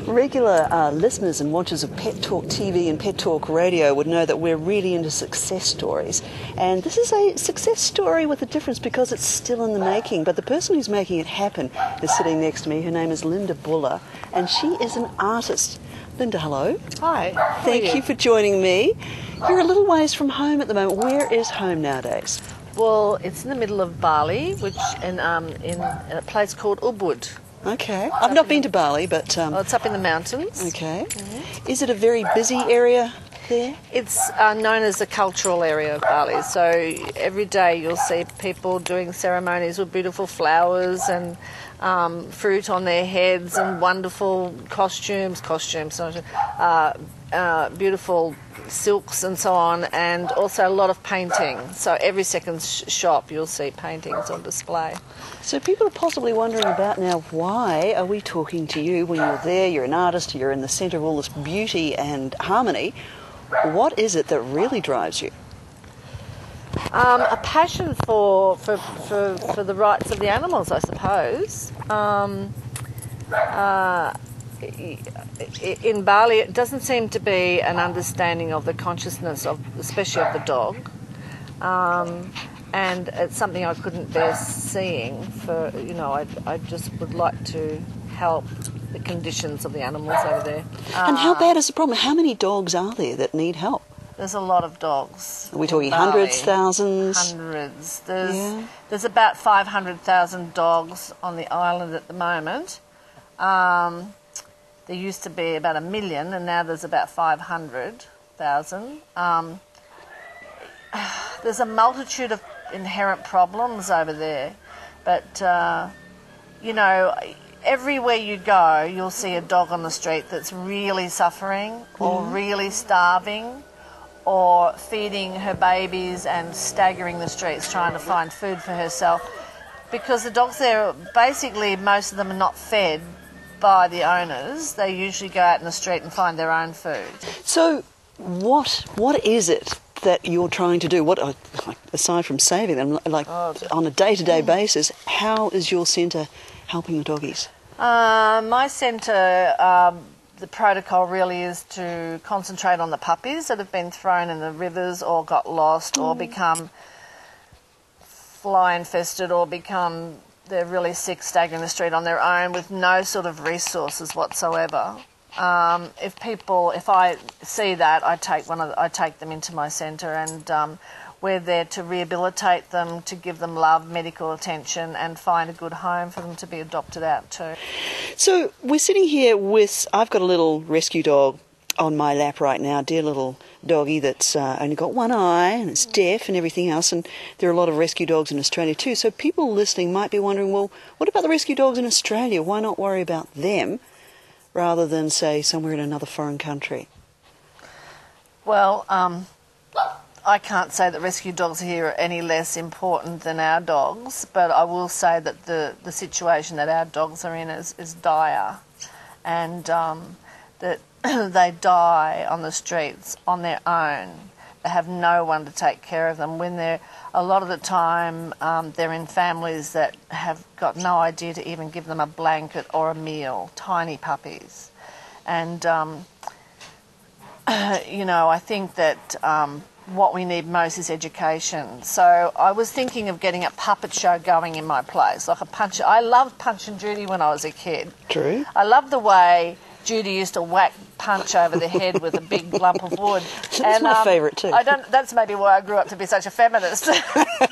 Regular listeners and watchers of Pet Talk TV and Pet Talk Radio would know that we're really into success stories. And this is a success story with a difference because it's still in the making. But the person who's making it happen is sitting next to me. Her name is Linda Buller, and she is an artist. Linda, hello. Hi. Thank you for joining me. You're a little ways from home at the moment. Where is home nowadays? Well, it's in the middle of Bali, which in a place called Ubud. Okay. I've not been to Bali, but... it's up in the mountains. Okay. Is it a very busy area there? It's known as the cultural area of Bali. So every day you'll see people doing ceremonies with beautiful flowers and fruit on their heads and wonderful beautiful silks and so on, and also a lot of painting. So every second shop you'll see paintings on display. So people are possibly wondering about now, why are we talking to you when you're there, you're an artist, you're in the centre of all this beauty and harmony. What is it that really drives you? A passion for the rights of the animals, I suppose. In Bali, it doesn't seem to be an understanding of the consciousness of, especially of the dog, and it's something I couldn't bear seeing. I just would like to help the conditions of the animals over there. And how bad is the problem? How many dogs are there that need help? There's a lot of dogs. Are we talking hundreds, thousands? Hundreds. There's about 500,000 dogs on the island at the moment. There used to be about 1 million, and now there's about 500,000. There's a multitude of inherent problems over there, but everywhere you go, you'll see a dog on the street that's really suffering or really starving, or feeding her babies and staggering the streets trying to find food for herself, because the dogs there, basically most of them are not fed by the owners. They usually go out in the street and find their own food. So what is it that you're trying to do? What, aside from saving them, on a day-to-day basis, how is your centre helping the doggies? My centre, the protocol really is to concentrate on the puppies that have been thrown in the rivers or got lost or become fly infested or they're really sick, staggering the street on their own with no sort of resources whatsoever. If I see that, I take them into my centre, and we're there to rehabilitate them, to give them love, medical attention, and find a good home for them to be adopted out to. So we're sitting here I've got a little rescue dog on my lap right now, dear little doggy that's only got one eye and it's deaf and everything else, and there are a lot of rescue dogs in Australia too. So people listening might be wondering, well, what about the rescue dogs in Australia? Why not worry about them rather than, say, somewhere in another foreign country? Well, I can't say that rescue dogs here are any less important than our dogs, but I will say that the situation that our dogs are in is dire, and that they die on the streets on their own. They have no one to take care of them. A lot of the time they're in families that have got no idea to even give them a blanket or a meal, tiny puppies. And, I think that what we need most is education. So I was thinking of getting a puppet show going in my place, like I loved Punch and Judy when I was a kid. True. I loved the way Judy used to whack Punch over the head with a big lump of wood. That's my favourite too. That's maybe why I grew up to be such a feminist.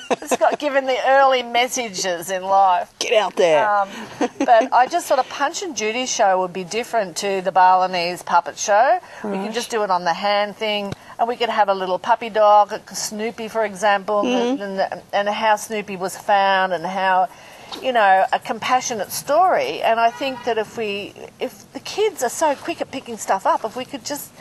It's got given the early messages in life. Get out there. But I just thought a Punch and Judy show would be different to the Balinese puppet show. Right. We could just do it on the hand thing, and we could have a little puppy dog, Snoopy, for example, and how Snoopy was found, and how, a compassionate story. And I think that if the kids are so quick at picking stuff up, if we could just,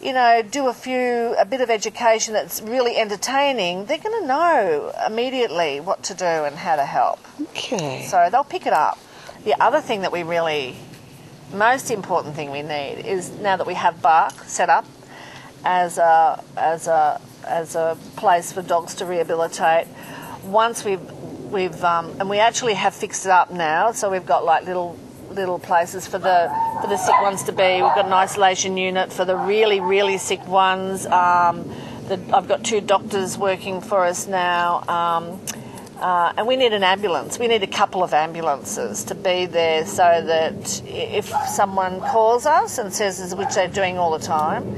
do a bit of education that's really entertaining, they're going to know immediately what to do and how to help. Okay. So they'll pick it up. The other thing that most important thing we need is, now that we have B.A.R.C set up as a place for dogs to rehabilitate, once and we actually have fixed it up now, so we've got like little little places for the sick ones to be. We've got an isolation unit for the really, really sick ones. I've got 2 doctors working for us now. And we need an ambulance. We need a couple of ambulances to be there so that if someone calls us and says, which they're doing all the time,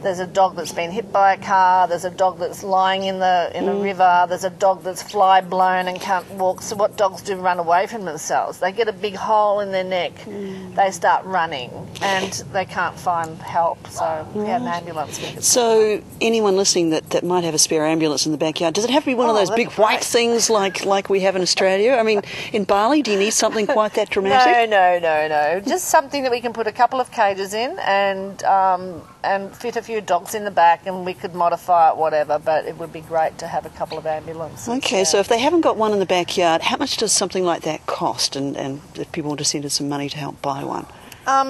there's a dog that's been hit by a car, there's a dog that's lying in a river, there's a dog that's fly blown and can't walk. So what dogs do? Run away from themselves. They get a big hole in their neck, they start running and they can't find help. So we have an ambulance. So anyone listening that might have a spare ambulance in the backyard, does it have to be one of those big white things like we have in Australia? I mean, in Bali, do you need something quite that dramatic? No. Just something that we can put a couple of cages in and fit a few dogs in the back, and we could modify it, whatever, but it would be great to have a couple of ambulances. Okay, so if they haven't got one in the backyard, how much does something like that cost, and if people want to send us some money to help buy one?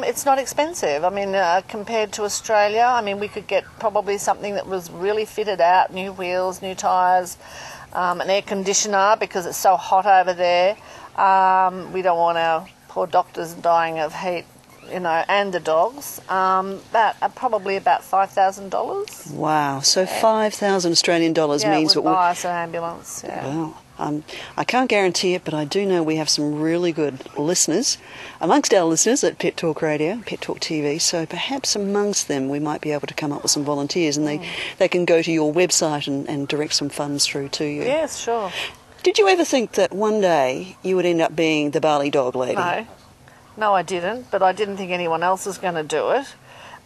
It's not expensive. I mean, compared to Australia, I mean, we could get probably something that was really fitted out, new wheels, new tyres, an air conditioner because it's so hot over there. We don't want our poor doctors dying of heat, and the dogs, probably about $5,000. Wow, so 5,000 Australian dollars means what buy us an ambulance. Yeah. Well, I can't guarantee it, but I do know we have some really good listeners amongst our listeners at Pet Talk Radio, Pet Talk TV, so perhaps amongst them we might be able to come up with some volunteers and they can go to your website and direct some funds through to you. Yes, sure. Did you ever think that one day you would end up being the Bali Dog Lady? No, I didn't, but I didn't think anyone else was going to do it.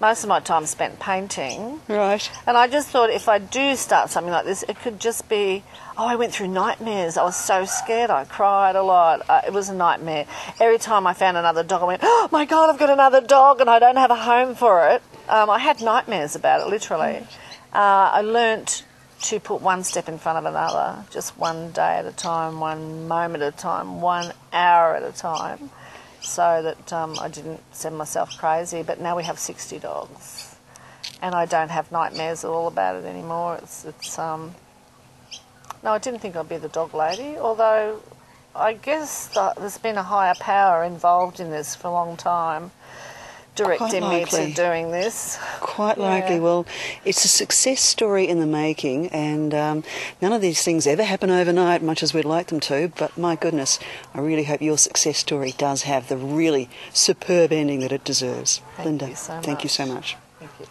Most of my time spent painting. Right. And I just thought if I do start something like this, it could just be, I went through nightmares. I was so scared. I cried a lot. It was a nightmare. Every time I found another dog, I went, oh my God, I've got another dog and I don't have a home for it. I had nightmares about it, literally. I learnt to put one step in front of another, just one day at a time, one moment at a time, 1 hour at a time, so that I didn't send myself crazy. But now we have 60 dogs, and I don't have nightmares at all about it anymore. No, I didn't think I'd be the dog lady, although I guess there's been a higher power involved in this for a long time, directing me to doing this. Quite likely. Well, it's a success story in the making, and none of these things ever happen overnight, much as we'd like them to, but my goodness, I really hope your success story does have the really superb ending that it deserves. Linda, thank you so much. Thank you.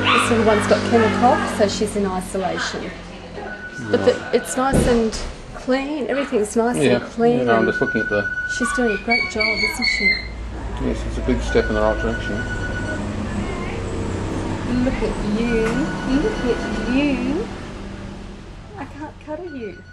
This little one's got kennel cough, so she's in isolation. But it's nice and clean. Everything's nice and clean. Yeah, I'm just looking at the... She's doing a great job, isn't she? Yes, it's a big step in the right direction. Look at you. Look at you. I can't cuddle you.